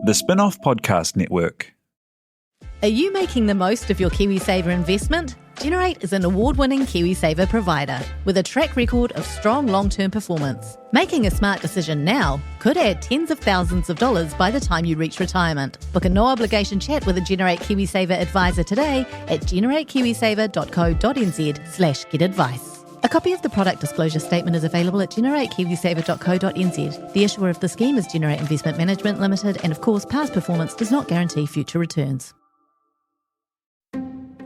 The Spin-off Podcast Network. Are you making the most of your KiwiSaver investment? Generate is an award-winning KiwiSaver provider with a track record of strong long-term performance. Making a smart decision now could add tens of thousands of dollars by the time you reach retirement. Book a no-obligation chat with a Generate KiwiSaver advisor today at generatekiwisaver.co.nz/get-advice. A copy of the product disclosure statement is available at generatekiwisaver.co.nz. The issuer of the scheme is Generate Investment Management Limited, and of course, past performance does not guarantee future returns.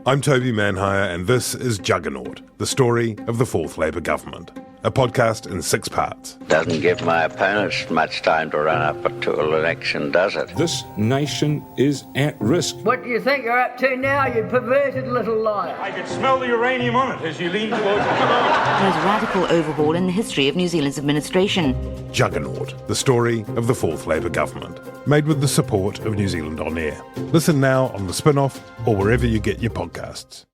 I'm Toby Manhire, and this is Juggernaut, the story of the Fourth Labour Government, a podcast in 6 parts. Doesn't give my opponents much time to run up to an election, does it? This nation is at risk. What do you think you're up to now, you perverted little liar? I could smell the uranium on it as you lean towards it. Most radical overhaul in the history of New Zealand's administration. Juggernaut, the story of the Fourth Labour Government, made with the support of New Zealand On Air. Listen now on the Spin-off or wherever you get your podcasts.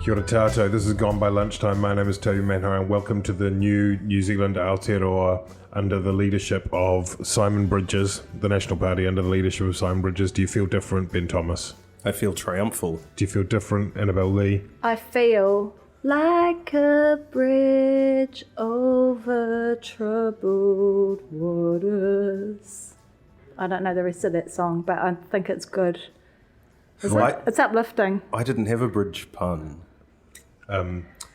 Kia ora tātou, this is Gone by Lunchtime. My name is Toby Manhire and welcome to the new New Zealand Aotearoa under the leadership of Simon Bridges, the National Party under the leadership of Simon Bridges. Do you feel different, Ben Thomas? I feel triumphal. Do you feel different, Annabelle Lee? I feel like a bridge over troubled waters. I don't know the rest of that song, but I think it's good. It's uplifting. I didn't have a bridge pun.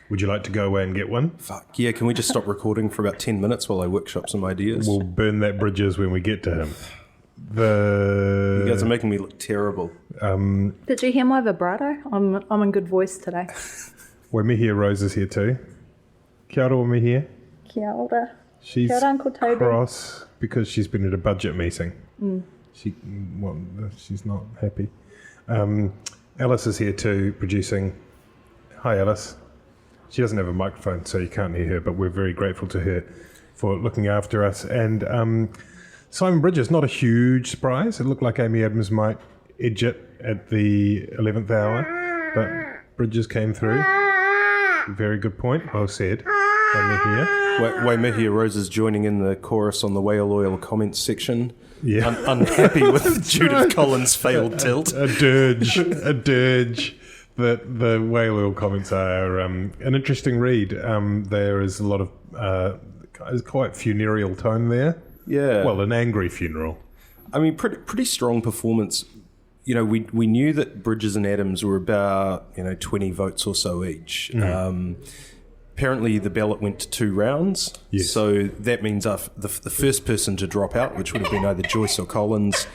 Would you like to go away and get one? Fuck yeah, can we just stop recording for about 10 minutes while I workshop some ideas? We'll burn that bridges when we get to him. You guys are making me look terrible. Did you hear my vibrato? I'm in good voice today. Waimihia Rose is here too. Kia ora, Waimihia. Kia ora. She's Kia ora, Uncle Toby. Cross because she's been at a budget meeting. She's not happy. Alice is here too, producing. Hi, Alice. She doesn't have a microphone, so you can't hear her, but we're very grateful to her for looking after us. And Simon Bridges, not a huge surprise. It looked like Amy Adams might edge it at the 11th hour, but Bridges came through. Very good point. Well said. Waimihia Rose is joining in the chorus on the whale oil comments section. Yeah. Unhappy with Judith Collins' failed tilt. A dirge. That the whale oil comments are an interesting read. There is a lot of quite funereal tone there. Yeah. Well, an angry funeral. I mean, pretty strong performance. You know, we knew that Bridges and Adams were about 20 votes or so each. Apparently, the ballot went to 2 rounds. Yes. So that means the first person to drop out, which would have been either Joyce or Collins,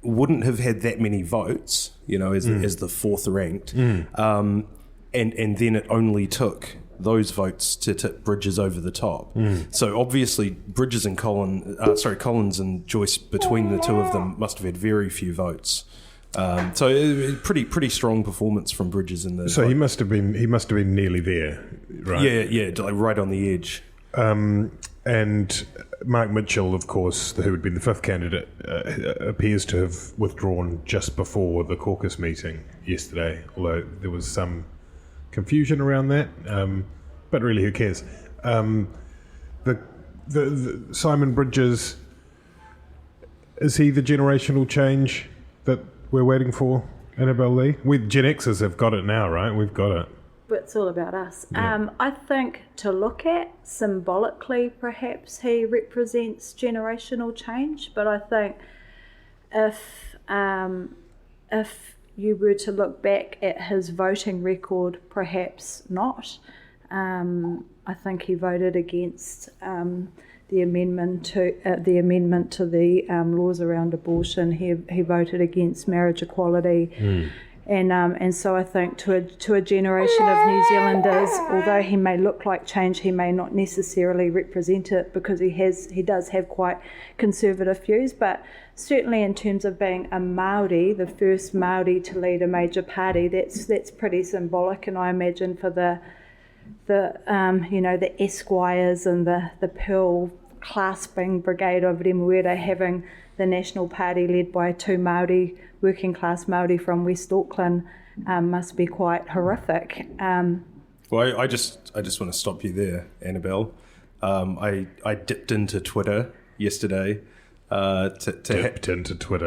wouldn't have had that many votes, as the fourth ranked. And then it only took those votes to tip Bridges over the top. So obviously Bridges and Collins and Joyce, between the two of them, must have had very few votes. So pretty strong performance from Bridges in the. So he must have been nearly there, right? Yeah, like right on the edge. And Mark Mitchell, of course, who would be the 5th candidate, appears to have withdrawn just before the caucus meeting yesterday, although there was some confusion around that. But really, who cares? The Simon Bridges, is he the generational change that we're waiting for, Annabelle Lee? Gen Xers have got it now, right? We've got it. But it's all about us. Yeah. I think to look at, symbolically, perhaps he represents generational change. But I think if you were to look back at his voting record, perhaps not. I think he voted against the amendment to the laws around abortion. He voted against marriage equality. And so I think to a generation of New Zealanders, although he may look like change, he may not necessarily represent it because he does have quite conservative views. But certainly in terms of being a Māori, the first Māori to lead a major party, that's pretty symbolic. And I imagine for the Esquires and the Pearl clasping brigade of Remuera having the National Party led by two Māori, working class Māori from West Auckland, must be quite horrific. Well, I just want to stop you there, Annabelle. I dipped into Twitter yesterday. Dipped into Twitter.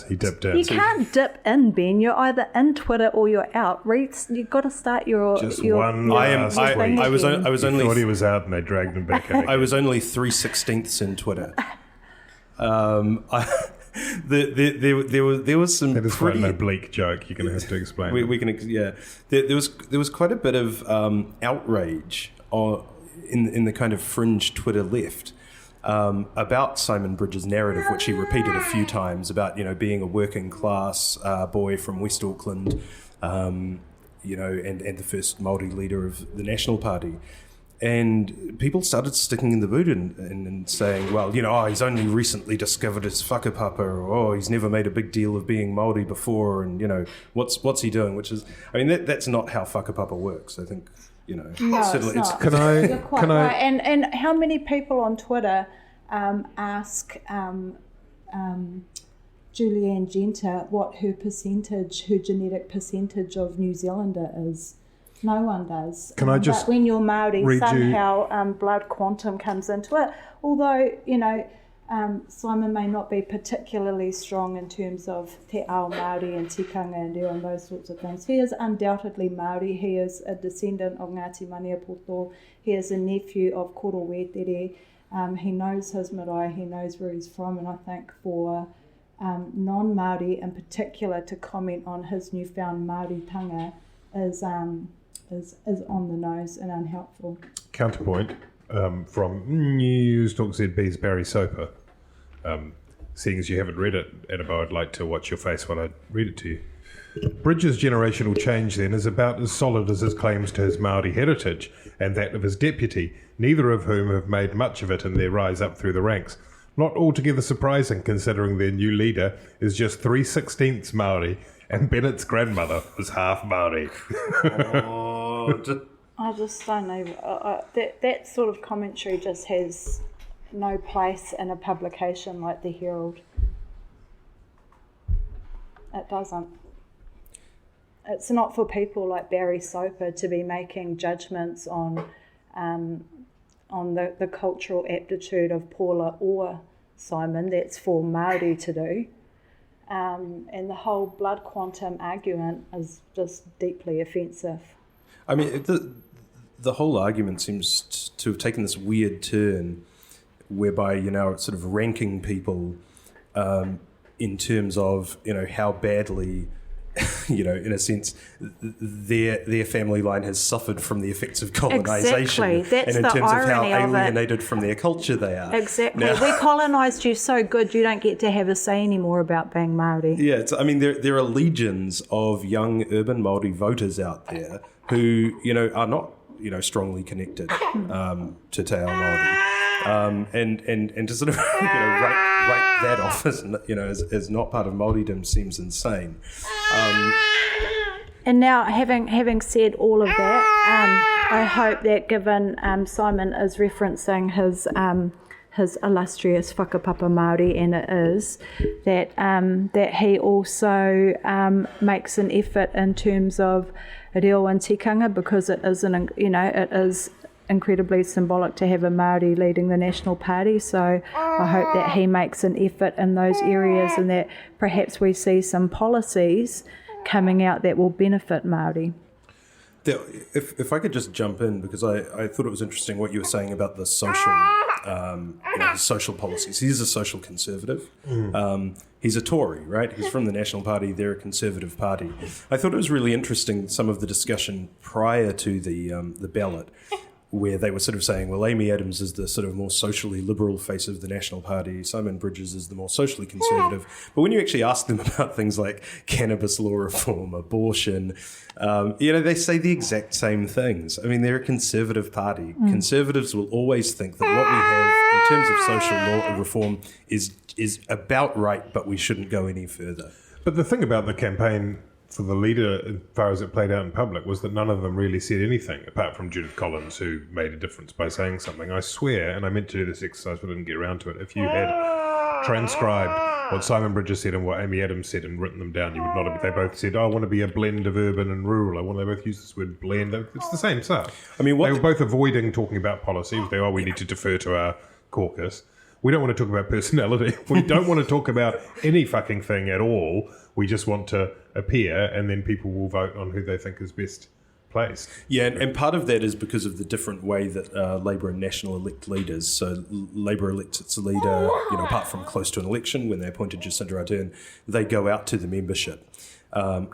He dipped in. You can't dip in, Ben. You're either in Twitter or you're out. You've got to start your. Just your, one. Your I was only. Thought he was out, and they dragged him back in. I was only 3/16 in Twitter. There was some. That is pretty quite an oblique joke. You're going to have to explain. There was quite a bit of outrage in the kind of fringe Twitter left. About Simon Bridges' narrative, which he repeated a few times about, being a working class boy from West Auckland, and the first Māori leader of the National Party. And people started sticking in the boot and saying, well, he's only recently discovered his whakapapa, or he's never made a big deal of being Māori before, and, what's he doing? Which is, that's not how whakapapa works, I think. No, certainly it's not. You're quite right. And how many people on Twitter ask Julianne Genter what her genetic percentage of New Zealander is? No one does. But when you're Māori, somehow blood quantum comes into it. Although, Simon may not be particularly strong in terms of te ao Māori and tikanga and and those sorts of things. He is undoubtedly Māori. He is a descendant of Ngāti Maniapoto. He is a nephew of Koro Wetere. He knows his marae. He knows where he's from. And I think for non-Māori in particular to comment on his newfound Māori-tanga is on the nose and unhelpful. Counterpoint from News Talk ZB's Barry Soper. Seeing as you haven't read it, Annabelle, I'd like to watch your face while I read it to you. Bridges' generational change, then, is about as solid as his claims to his Māori heritage and that of his deputy, neither of whom have made much of it in their rise up through the ranks. Not altogether surprising, considering their new leader is just 3/16 Māori, and Bennett's grandmother was half Māori. I just don't know. That sort of commentary just has no place in a publication like the Herald. It doesn't. It's not for people like Barry Soper to be making judgments on the cultural aptitude of Paula or Simon. That's for Māori to do. And the whole blood quantum argument is just deeply offensive. The whole argument seems to have taken this weird turn whereby it's sort of ranking people in terms of how badly in a sense their family line has suffered from the effects of colonisation. Exactly. That's and in the terms of how irony of alienated from their culture they are. Exactly. Now, we colonised you so good you don't get to have a say anymore about being Māori. Yeah, there are legions of young urban Māori voters out there who are not strongly connected to Te Ao Māori, and to sort of write that off as not part of Māoridom seems insane. And now, having said all of that, I hope that given Simon is referencing his illustrious whakapapa Māori, and it is, that he also makes an effort in terms of reo and tikanga, because it is incredibly symbolic to have a Māori leading the National Party. So I hope that he makes an effort in those areas, and that perhaps we see some policies coming out that will benefit Māori. If I could just jump in, because I thought it was interesting what you were saying about the social social policies. He's a social conservative. He's a Tory, right? He's from the National Party. They're a conservative party. I thought it was really interesting, some of the discussion prior to the ballot, where they were sort of saying, well, Amy Adams is the sort of more socially liberal face of the National Party, Simon Bridges is the more socially conservative. But when you actually ask them about things like cannabis law reform, abortion, they say the exact same things. They're a conservative party. Conservatives will always think that what we have in terms of social law reform is about right, but we shouldn't go any further. But the thing about the campaign for the leader, as far as it played out in public, was that none of them really said anything, apart from Judith Collins, who made a difference by saying something. I swear, and I meant to do this exercise but didn't get around to it, if you had transcribed what Simon Bridges said and what Amy Adams said and written them down, you would not have. They both said, I want to be a blend of urban and rural. They both used this word blend. It's the same stuff. I mean, they were both avoiding talking about policy. We need to defer to our caucus. We don't want to talk about personality. We don't want to talk about any fucking thing at all. We just want to appear, and then people will vote on who they think is best placed. Yeah, and part of that is because of the different way that Labour and National elect leaders. So Labour elects its leader, apart from close to an election, when they appointed Jacinda Ardern, they go out to the membership.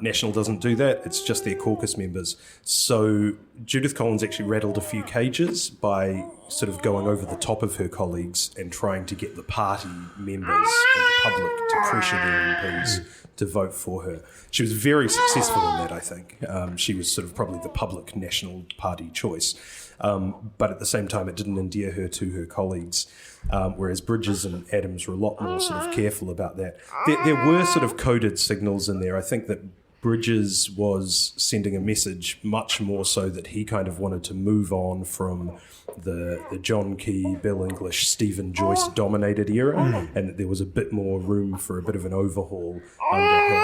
National doesn't do that. It's just their caucus members. So Judith Collins actually rattled a few cages by sort of going over the top of her colleagues and trying to get the party members and the public to pressure their MPs to vote for her. She was very successful in that, I think. She was sort of probably the public National Party choice. But at the same time, it didn't endear her to her colleagues, whereas Bridges and Adams were a lot more sort of careful about that. There were sort of coded signals in there. I think that Bridges was sending a message much more so that he kind of wanted to move on from the John Key, Bill English, Stephen Joyce dominated era, and that there was a bit more room for a bit of an overhaul under him.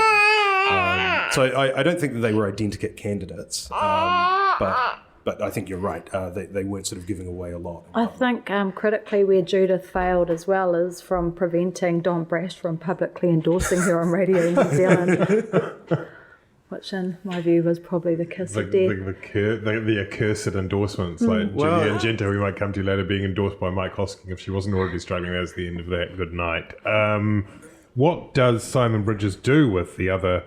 So I don't think that they were identikit candidates, but I think you're right. They weren't sort of giving away a lot. I think critically where Judith failed as well is from preventing Don Brash from publicly endorsing her on Radio New Zealand, which in my view was probably the kiss of death. The accursed endorsements, like Julia and Genta, we might come to later, being endorsed by Mike Hosking. If she wasn't already struggling, that's the end of that. Good night. What does Simon Bridges do with the other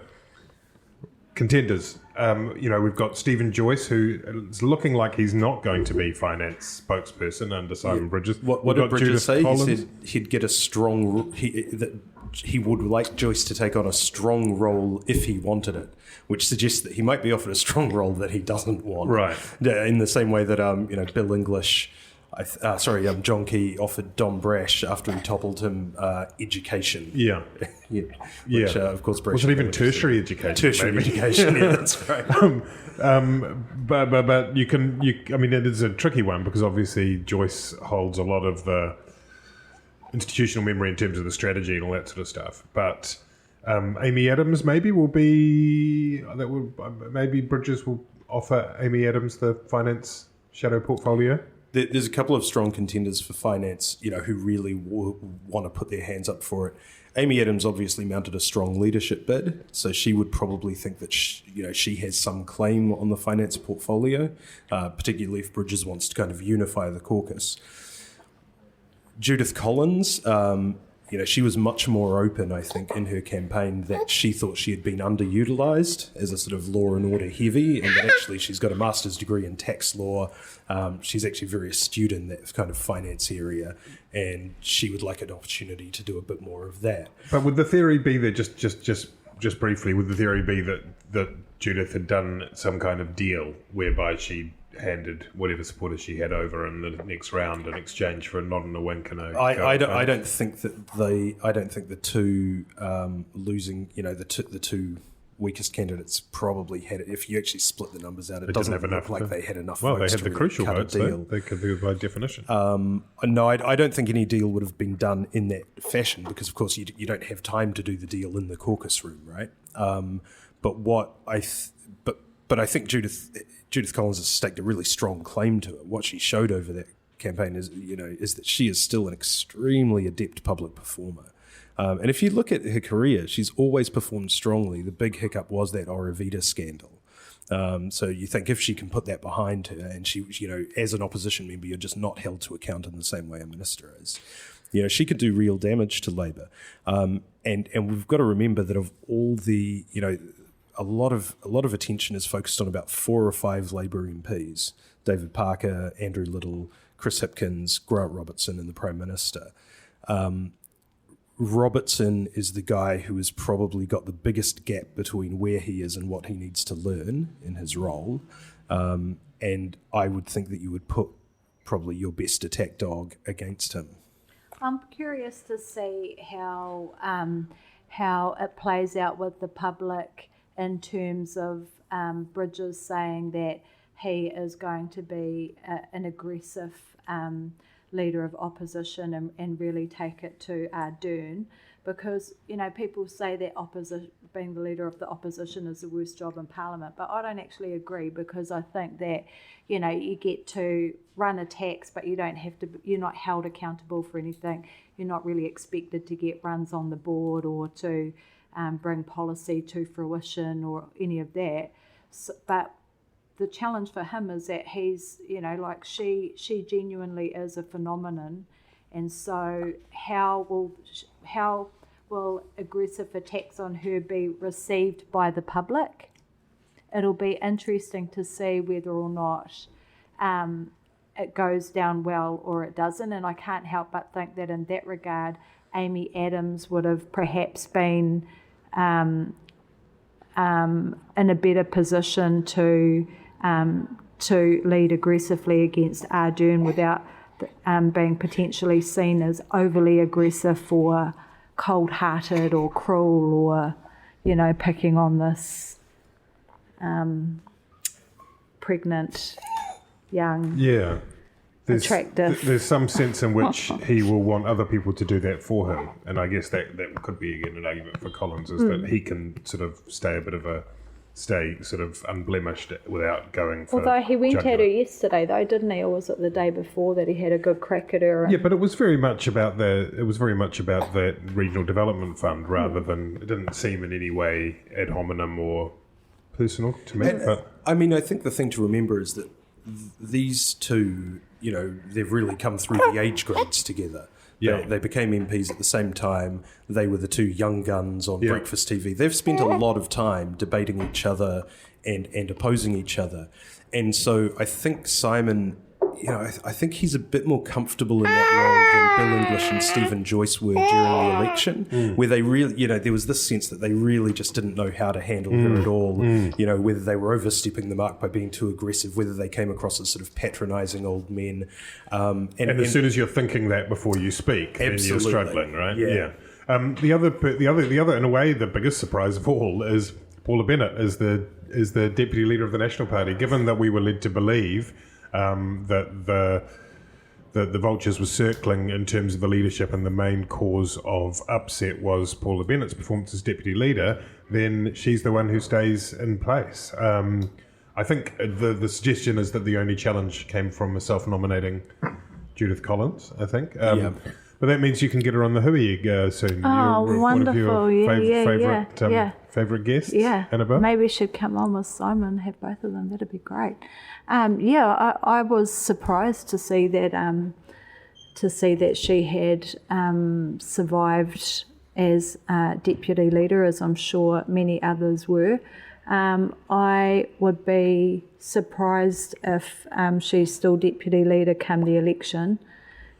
contenders? We've got Stephen Joyce, who is looking like he's not going to be finance spokesperson under Simon Bridges. What did Bridges say? Collins. He said he'd get a strong... He would like Joyce to take on a strong role if he wanted it, which suggests that he might be offered a strong role that he doesn't want. Right. In the same way that Bill English, John Key offered Don Brash after he toppled him education. Yeah. Which, of course, Brash... Was it even tertiary education? Tertiary education, yeah, that's right. But it is a tricky one because obviously Joyce holds a lot of the institutional memory in terms of the strategy and all that sort of stuff. But Amy Adams maybe maybe Bridges will offer Amy Adams the finance shadow portfolio. There's a couple of strong contenders for finance, who really want to put their hands up for it. Amy Adams obviously mounted a strong leadership bid, so she would probably think that she has some claim on the finance portfolio, particularly if Bridges wants to kind of unify the caucus. Judith Collins, she was much more open, I think, in her campaign that she thought she had been underutilised as a sort of law and order heavy, and that actually she's got a master's degree in tax law. She's actually very astute in that kind of finance area, and she would like an opportunity to do a bit more of that. But would the theory be that, just briefly, would the theory be that Judith had done some kind of deal whereby she handed whatever supporters she had over in the next round in exchange for a nod and a wink and a... I don't think the two losing, the two weakest candidates probably had it. If you actually split the numbers out, it doesn't look like they had enough votes. Well, they had the crucial votes, they could be by definition. No, I don't think any deal would have been done in that fashion because, of course, you don't have time to do the deal in the caucus room, right? But I think Judith Collins has staked a really strong claim to it. What she showed over that campaign is that she is still an extremely adept public performer. And if you look at her career, she's always performed strongly. The big hiccup was that Aurovita scandal. So you think if she can put that behind her, and she, as an opposition member, you're just not held to account in the same way a minister is. She could do real damage to Labour. And we've got to remember that of all the, a lot of attention is focused on about 4 or 5 Labour MPs: David Parker, Andrew Little, Chris Hipkins, Grant Robertson, and the Prime Minister. Robertson is the guy who has probably got the biggest gap between where he is and what he needs to learn in his role. And I would think that you would put probably your best attack dog against him. I'm curious to see how it plays out with the public in terms of Bridges saying that he is going to be an aggressive leader of opposition and really take it to Ardern, because people say that being the leader of the opposition is the worst job in Parliament, but I don't actually agree, because I think that you get to run attacks, but you're not held accountable for anything. You're not really expected to get runs on the board or to bring policy to fruition or any of that. But the challenge for him is that he's, she genuinely is a phenomenon, and so how will aggressive attacks on her be received by the public? It'll be interesting to see whether or not it goes down well or it doesn't, and I can't help but think that in that regard, Amy Adams would have perhaps been in a better position to lead aggressively against Ardern without being potentially seen as overly aggressive or cold-hearted or cruel or, picking on this pregnant, young, attractive. There's some sense in which he will want other people to do that for him, and I guess that could be again an argument for Collins, is that he can sort of stay sort of unblemished without going for. Although he went judgment. at her yesterday, though, didn't he? Or was it the day before that he had a good crack at her? Yeah, but it was very much about that regional development fund rather than, it didn't seem in any way ad hominem or personal to me. But I mean, I think the thing to remember is that these two, they've really come through the age grades together. Yeah. They became MPs at the same time. They were the two young guns on breakfast TV. They've spent a lot of time debating each other and opposing each other. And so I think Simon, I think he's a bit more comfortable in that role than Bill English and Stephen Joyce were during the election, where they really, there was this sense that they really just didn't know how to handle her at all, whether they were overstepping the mark by being too aggressive, whether they came across as sort of patronising old men. And as soon as you're thinking that before you speak, then you're struggling, right? Yeah. The other, in a way, the biggest surprise of all is Paula Bennett as the deputy leader of the National Party, given that we were led to believe that the vultures were circling in terms of the leadership, and the main cause of upset was Paula Bennett's performance as deputy leader, then she's the one who stays in place. I think the suggestion is that the only challenge came from a self-nominating Judith Collins, I think. But that means you can get her on the Hui soon. Oh, You're wonderful. One of your favourite guests, Annabelle? Maybe she'd come on with Simon, have both of them. That'd be great. I was surprised to see that she had survived as deputy leader, as I'm sure many others were. I would be surprised if she's still deputy leader come the election.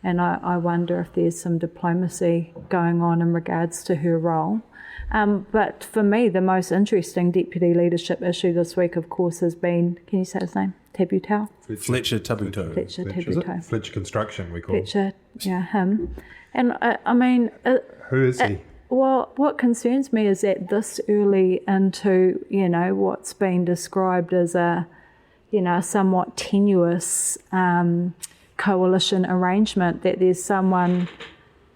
And I wonder if there's some diplomacy going on in regards to her role. But for me, the most interesting deputy leadership issue this week, of course, has been, can you say his name? Tabutau? Fletcher Tabutau. Fletcher Tabutau. Fletcher Construction, we call him. Fletcher, him. And I mean... who is he? Well, what concerns me is that this early into, what's been described as a, somewhat tenuous... coalition arrangement, that there's someone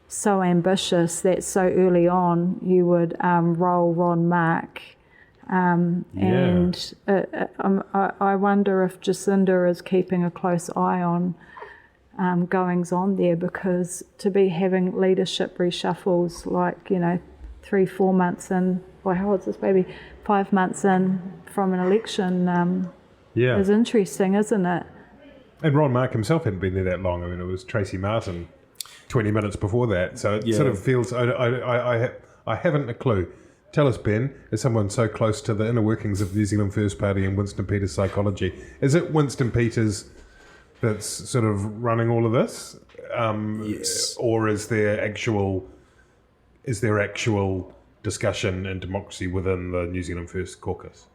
so ambitious that so early on you would roll Ron Mark, and I wonder if Jacinda is keeping a close eye on goings on there, because to be having leadership reshuffles 3-4 months in, how old's this baby? 5 months in from an election is interesting, isn't it? And Ron Mark himself hadn't been there that long. I mean, it was Tracy Martin 20 minutes before that. So it sort of feels... I haven't a clue. Tell us, Ben, as someone so close to the inner workings of the New Zealand First Party and Winston Peters' psychology, is it Winston Peters that's sort of running all of this? Yes. Or is there actual discussion and democracy within the New Zealand First caucus?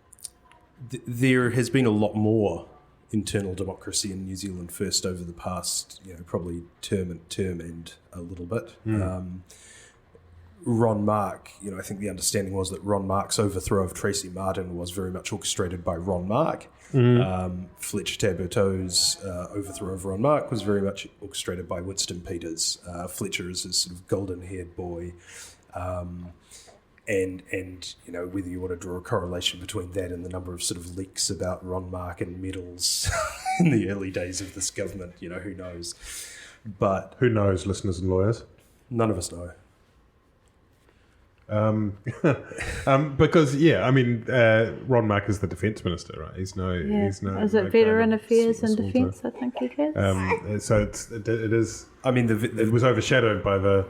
There has been a lot more internal democracy in New Zealand First over the past, probably term and a little bit. Ron Mark, I think the understanding was that Ron Mark's overthrow of Tracy Martin was very much orchestrated by Ron Mark. Fletcher Taberto's overthrow of Ron Mark was very much orchestrated by Winston Peters. Fletcher is this sort of golden-haired boy. And whether you want to draw a correlation between that and the number of sort of leaks about Ron Mark and medals in the early days of this government, who knows? But who knows, listeners and lawyers? None of us know. Because Ron Mark is the defence minister, right? He's no. Is it Veteran Affairs and Defence? I think he has. So it is. I mean, it was overshadowed by the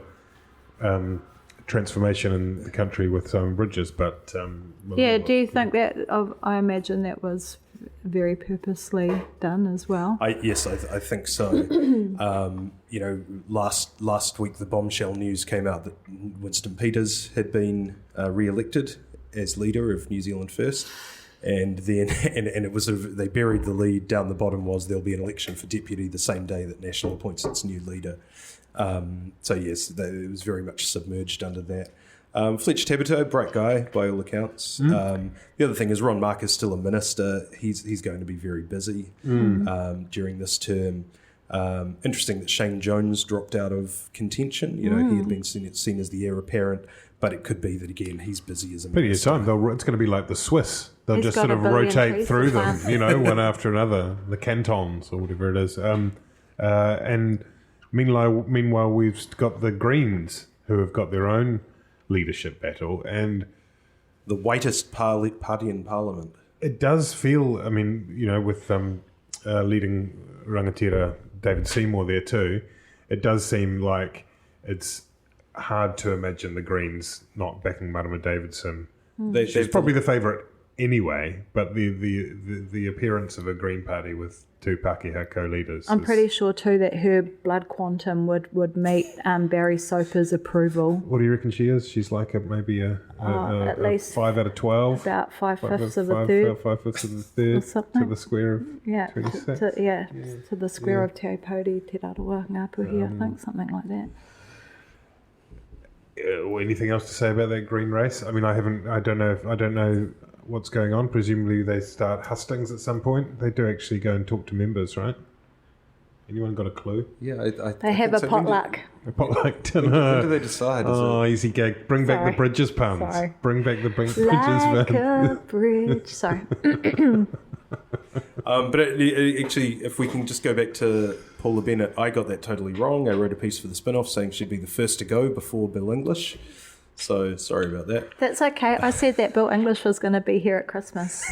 transformation in the country with Simon Bridges, but do you think that? I imagine that was very purposely done as well. Yes, I think so. Last week the bombshell news came out that Winston Peters had been re-elected as leader of New Zealand First, and then and it was they buried the lead down the bottom was there'll be an election for deputy the same day that National appoints its new leader. So yes, it was very much submerged under that. Fletcher Taberto, bright guy by all accounts. The other thing is Ron Mark is still a minister. He's going to be very busy during this term. Interesting that Shane Jones dropped out of contention. He had been seen as the heir apparent, but it could be that again he's busy as a minister. Plenty of time. It's going to be like the Swiss. They'll just sort of rotate through them, one after another, the cantons or whatever it is. And meanwhile, we've got the Greens who have got their own leadership battle, and the whitest party in Parliament. It does feel, with leading rangatira David Seymour there too, it does seem like it's hard to imagine the Greens not backing Marama Davidson. She's probably the favourite anyway, but the appearance of a Green Party with two Pākehā co-leaders. I'm pretty sure too that her blood quantum would meet Barry Soper's approval. What do you reckon she is? She's like maybe at least 5 out of 12. About 5/5 of a third. 5/5 of the third to the square of 26. To the square of Te Aupōuri, Te Rarawa, Ngāpuhi, I think, something like that. Anything else to say about that Green race? I don't know what's going on. Presumably they start hustings at some point. They do actually go and talk to members, right? Anyone got a clue? Yeah, they have a potluck. A potluck dinner. When do they decide? Easy gag. Bring back the Bridges puns. Sorry. Bring back the Bridges puns. Like a bridge. Sorry. But actually, if we can just go back to Paula Bennett, I got that totally wrong. I wrote a piece for the spin-off saying she'd be the first to go before Bill English. So sorry about that. That's okay. I said that Bill English was going to be here at Christmas.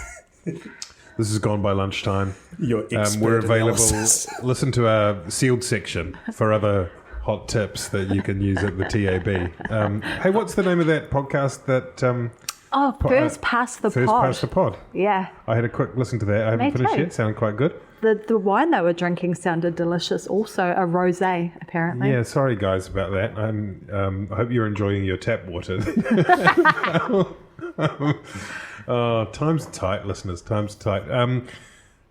This has gone by lunchtime. Your expert we're available. analysis. Listen to our sealed section for other hot tips that you can use at the TAB. Hey, what's the name of that podcast that... First Past the Pod. First Past the Pod. Yeah. I had a quick listen to that. I haven't finished yet. Sounded quite good. The wine they were drinking sounded delicious. Also a rosé, apparently. Yeah, sorry guys about that. I hope you're enjoying your tap water. Time's tight, listeners. Time's tight.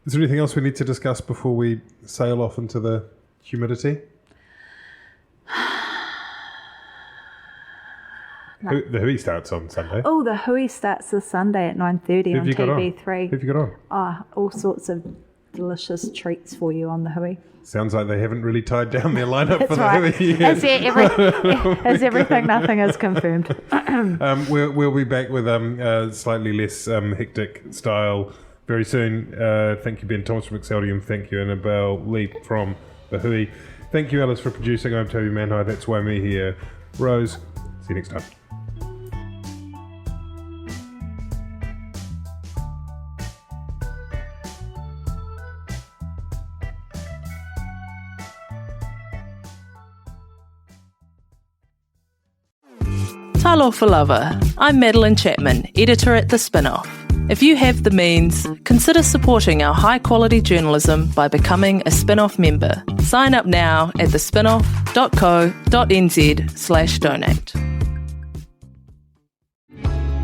Is there anything else we need to discuss before we sail off into the humidity? No. The Hui starts on Sunday. Oh, the Hui starts this Sunday at 9:30 on TV3. Who have you got on? All sorts of delicious treats for you on the Hui. Sounds like they haven't really tied down their lineup for the Hui yet. As everything, nothing is confirmed. We'll be back with slightly less hectic style very soon. Thank you, Ben Thomas from Exceldium. Thank you, Annabelle Lee from the Hui. Thank you, Alice, for producing. I'm Toby Manhire. That's Waimihia Rose. See you next time. Talofa Lover. I'm Madeline Chapman, editor at The Spin-Off. If you have the means, consider supporting our high-quality journalism by becoming a Spin-Off member. Sign up now at thespinoff.co.nz/donate.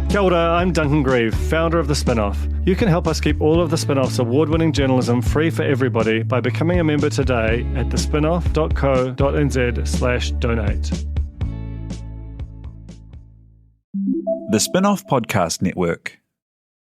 Kia ora, I'm Duncan Grieve, founder of The Spin-Off. You can help us keep all of The Spin-Off's award-winning journalism free for everybody by becoming a member today at thespinoff.co.nz/donate. The Spin-off Podcast Network.